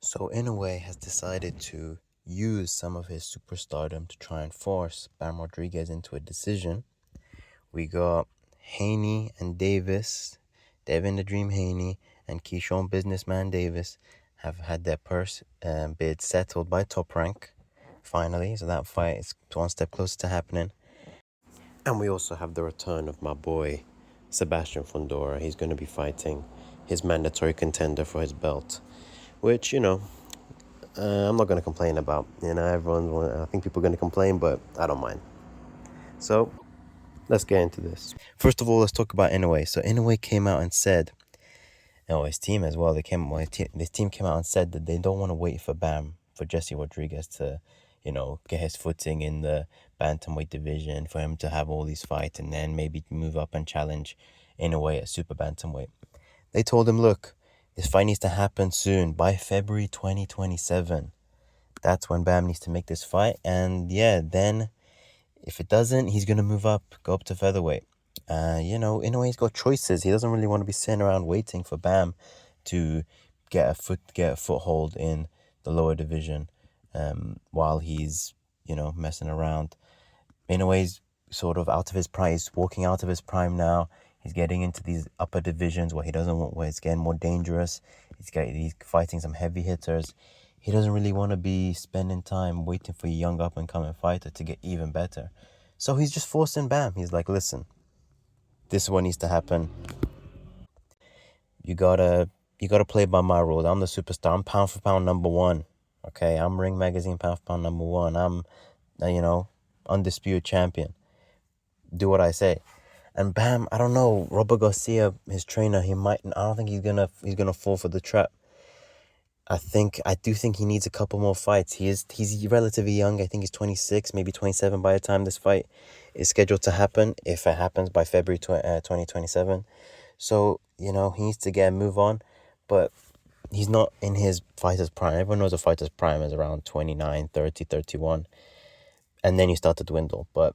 So Inoue has decided to use some of his superstardom to try and force Bam Rodriguez into a decision. We got Haney and Davis, Devin the Dream Haney, and Keyshawn Businessman Davis have had their purse bid settled by Top Rank, finally. So that fight is one step closer to happening. And we also have the return of my boy, Sebastian Fundora. He's going to be fighting his mandatory contender for his belt, which, I'm not going to complain about. I think people are going to complain, but I don't mind. So let's get into this. First of all, let's talk about Inoue. So Inoue came out and said, his team as well, this team came out and said that they don't want to wait for Jesse Rodriguez to, get his footing in the bantamweight division, for him to have all these fights and then maybe move up and challenge Inoue at super bantamweight. They told him, look, this fight needs to happen soon, by February 2027. That's when Bam needs to make this fight. And then if it doesn't, he's going to move up, go up to featherweight. Inoue's got choices. He doesn't really want to be sitting around waiting for Bam to get a foothold in the lower division while he's, messing around. Inoue's sort of out of his prime. He's walking out of his prime now. He's getting into these upper divisions where it's getting more dangerous. He's fighting some heavy hitters. He doesn't really want to be spending time waiting for a young up-and-coming fighter to get even better. So he's just forcing Bam. He's like, listen, this is what needs to happen. You gotta play by my rules. I'm the superstar. I'm pound for pound number one. Okay, I'm Ring Magazine pound for pound number one. I'm, undisputed champion. Do what I say. And Bam, I don't know, Robert Garcia, his trainer, I don't think he's gonna fall for the trap. I do think he needs a couple more fights. He's relatively young. I think he's 26, maybe 27 by the time this fight is scheduled to happen, if it happens by February 2027. So, he needs to get a move on, but he's not in his fighter's prime. Everyone knows a fighter's prime is around 29, 30, 31, and then you start to dwindle. But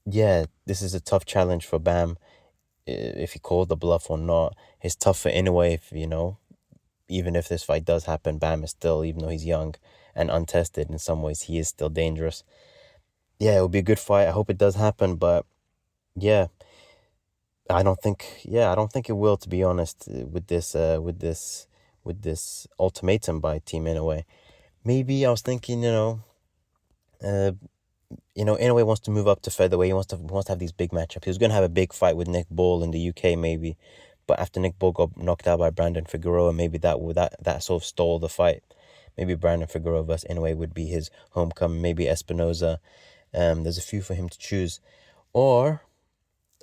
yeah, this is a tough challenge for Bam, if he called the bluff or not. It's tough for Inoue if, even if this fight does happen, Bam is still, even though he's young and untested in some ways, he is still dangerous. Yeah, it will be a good fight. I hope it does happen, but yeah, I don't think it will, to be honest, with this ultimatum by Team Inoue. Maybe I was thinking, Inoue wants to move up to featherweight. He wants to have these big matchups. He was going to have a big fight with Nick Ball in the UK, maybe. But after Nick Ball got knocked out by Brandon Figueroa, maybe that sort of stole the fight. Maybe Brandon Figueroa versus Inoue would be his homecoming. Maybe Espinoza. There's a few for him to choose. Or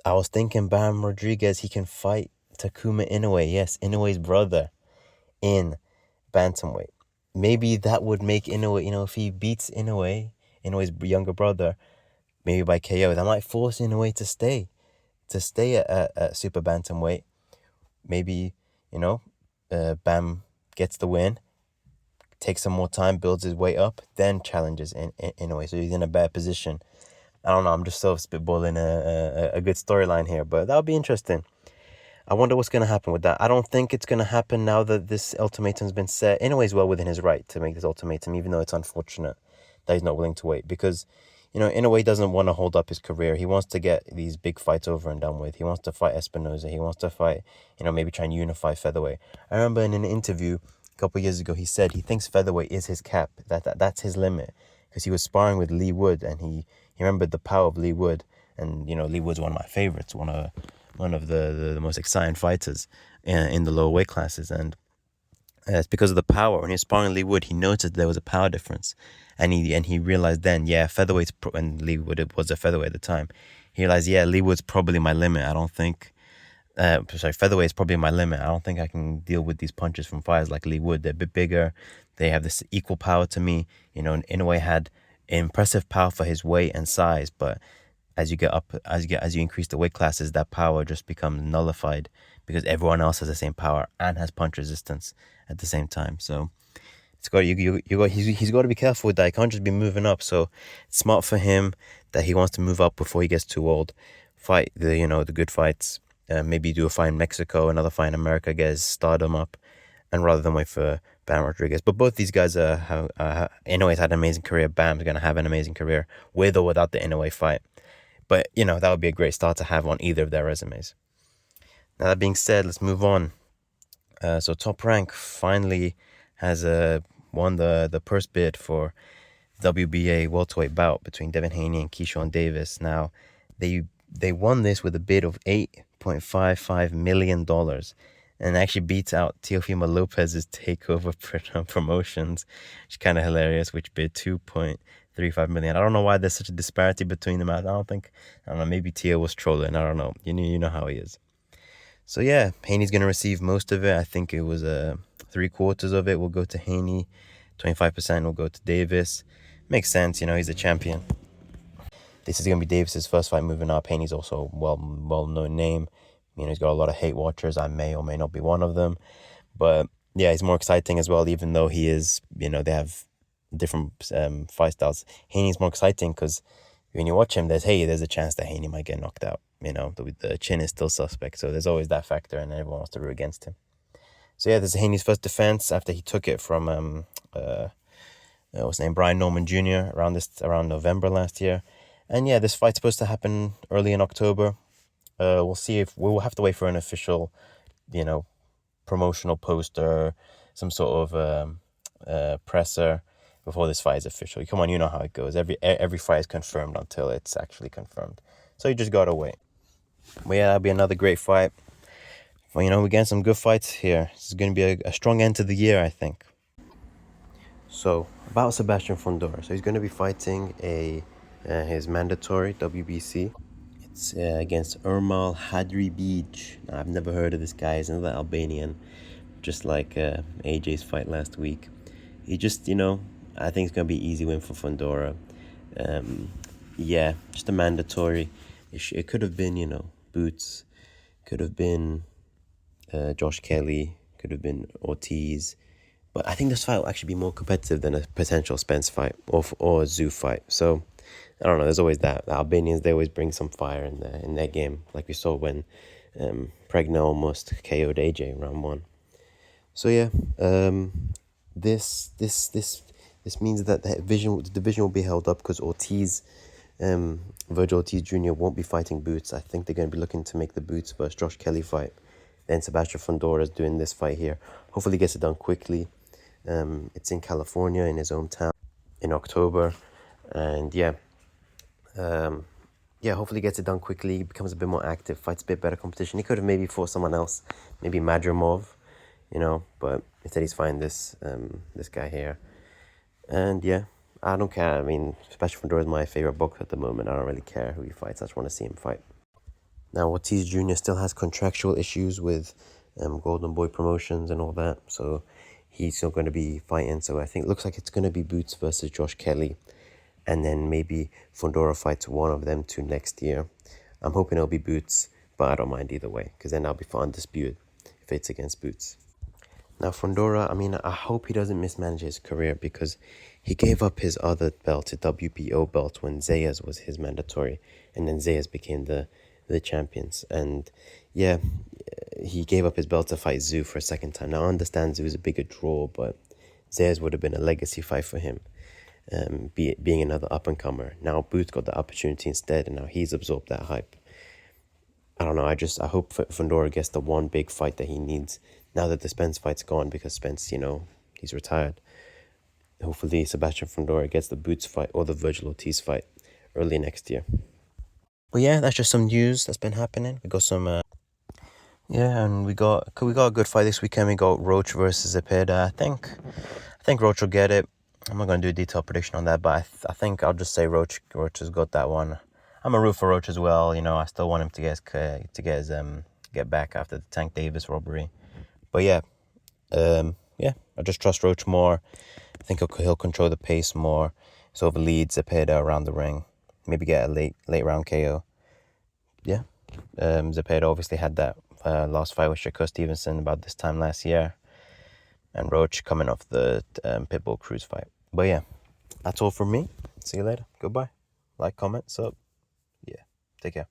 I was thinking Bam Rodriguez, he can fight Takuma Inoue. Yes, Inoue's brother in bantamweight. Maybe that would make Inoue, if he beats Inoue's younger brother, maybe by KO, that might force Inoue to stay at super bantamweight. Maybe, Bam gets the win, takes some more time, builds his way up, then challenges Inoue. So he's in a better position. I don't know, I'm just sort of spitballing a good storyline here, but that'll be interesting. I wonder what's going to happen with that. I don't think it's going to happen now that this ultimatum's been set. Inoue's well within his right to make this ultimatum, even though it's unfortunate that he's not willing to wait, because Inoue doesn't want to hold up his career. He wants to get these big fights over and done with. He wants to fight Espinoza. He wants to fight, maybe try and unify featherweight. I remember in an interview a couple of years ago, he said he thinks featherweight is his cap. That's his limit, because he was sparring with Lee Wood, and he remembered the power of Lee Wood. And Lee Wood's one of my favorites, one of the most exciting fighters in the lower weight classes, and it's because of the power. When he was sparring Lee Wood, he noticed there was a power difference. And he realized then, featherweight's and Lee Wood was a featherweight at the time. He realized, Lee Wood's probably my limit. I don't think, featherweight's probably my limit. I don't think I can deal with these punches from fighters like Lee Wood. They're a bit bigger. They have this equal power to me. Inoue had impressive power for his weight and size, but as you increase the weight classes, that power just becomes nullified, because everyone else has the same power and has punch resistance at the same time. So he's got to be careful with that. He can't just be moving up. So it's smart for him that he wants to move up before he gets too old. Fight the good fights. Maybe do a fight in Mexico, another fight in America, get his stardom up, and rather than wait for Bam Rodriguez. But both these guys Inoue's had an amazing career. Bam's going to have an amazing career with or without the Inoue fight. But, that would be a great start to have on either of their resumes. Now, that being said, let's move on. So Top Rank finally has won the purse bid for WBA welterweight bout between Devin Haney and Keyshawn Davis. Now, they won this with a bid of $8.55 million and actually beats out Teofimo Lopez's Takeover Promotions, which is kind of hilarious, which bid $2.35 million. I don't know why there's such a disparity between them. I don't know, maybe Teo was trolling. I don't know. You know how he is. So yeah, Haney's going to receive most of it. I think it was 3/4 of it will go to Haney. 25% will go to Davis. Makes sense, he's a champion. This is going to be Davis's first fight moving up. Haney's also a well-known name. He's got a lot of hate watchers. I may or may not be one of them. But yeah, he's more exciting as well, even though he is, they have different fight styles. Haney's more exciting because when you watch him, there's a chance that Haney might get knocked out. The chin is still suspect. So there's always that factor, and everyone wants to root against him. So yeah, this is Haney's first defense after he took it from what's his name, Brian Norman Jr. around November last year. And yeah, this fight's supposed to happen early in October. We'll see if we'll have to wait for an official, promotional poster, some sort of presser before this fight is official. Come on, you know how it goes. Every fight is confirmed until it's actually confirmed. So you just gotta wait. But yeah, that'll be another great fight. Well, we're getting some good fights here. This is going to be a strong end to the year, I think. So, about Sebastian Fundora. So he's going to be fighting his mandatory WBC. It's against Ermal Hadribeej. I've never heard of this guy. He's another Albanian, just like AJ's fight last week. He just, I think it's going to be an easy win for Fundora. Yeah, just a mandatory. It could have been, Boots. Could have been Josh Kelly. Could have been Ortiz. But I think this fight will actually be more competitive than a potential Spence fight or a Zoo fight. So, I don't know. There's always that. The Albanians, they always bring some fire in their game. Like we saw when Pregna almost KO'd AJ in round 1. So, yeah. This means that the division will be held up because Virigl Ortiz Jr. won't be fighting Boots. I think they're going to be looking to make the Boots versus Josh Kelly fight. Then Sebastian Fundora is doing this fight here. Hopefully he gets it done quickly. It's in California, in his hometown, in October. And yeah, hopefully he gets it done quickly. He becomes a bit more active, fights a bit better competition. He could have maybe fought someone else, maybe Madrimov, but instead he's fighting this guy here. And yeah, I don't care. I mean, Sebastian Fundora is my favorite boxer at the moment. I don't really care who he fights. I just want to see him fight. Now, Ortiz Jr. still has contractual issues with Golden Boy Promotions and all that. So he's still going to be fighting. So I think it looks like it's going to be Boots versus Josh Kelly. And then maybe Fundora fights one of them two next year. I'm hoping it'll be Boots, but I don't mind either way. Because then I'll be for undisputed if it's against Boots. Now, Fundora, I hope he doesn't mismanage his career because he gave up his other belt, a WBO belt, when Zayas was his mandatory. And then Zayas became the champions. And yeah, he gave up his belt to fight Zoo for a second time. Now, I understand Zoo is a bigger draw, but Zayas would have been a legacy fight for him, being another up-and-comer. Now, Boots got the opportunity instead, and now he's absorbed that hype. I don't know, I hope Fundora gets the one big fight that he needs now that the Spence fight's gone, because Spence, he's retired. Hopefully Sebastian Fundora gets the Boots fight or the Virigl Ortiz fight early next year. But yeah, that's just some news that's been happening. We got some, and we got a good fight this weekend. We got Roach versus Zepeda. I think Roach will get it. I'm not going to do a detailed prediction on that, but I think I'll just say Roach has got that one. I'm a root for Roach as well. I still want him to get back after the Tank Davis robbery. But yeah, I just trust Roach more. I think he'll control the pace more. So overlead Zepeda around the ring. Maybe get a late round KO. Yeah. Zepeda obviously had that last fight with Shakur Stevenson about this time last year. And Roach coming off the Pitbull Cruz fight. But yeah, that's all from me. See you later. Goodbye. Like, comment, sub. Yeah. Take care.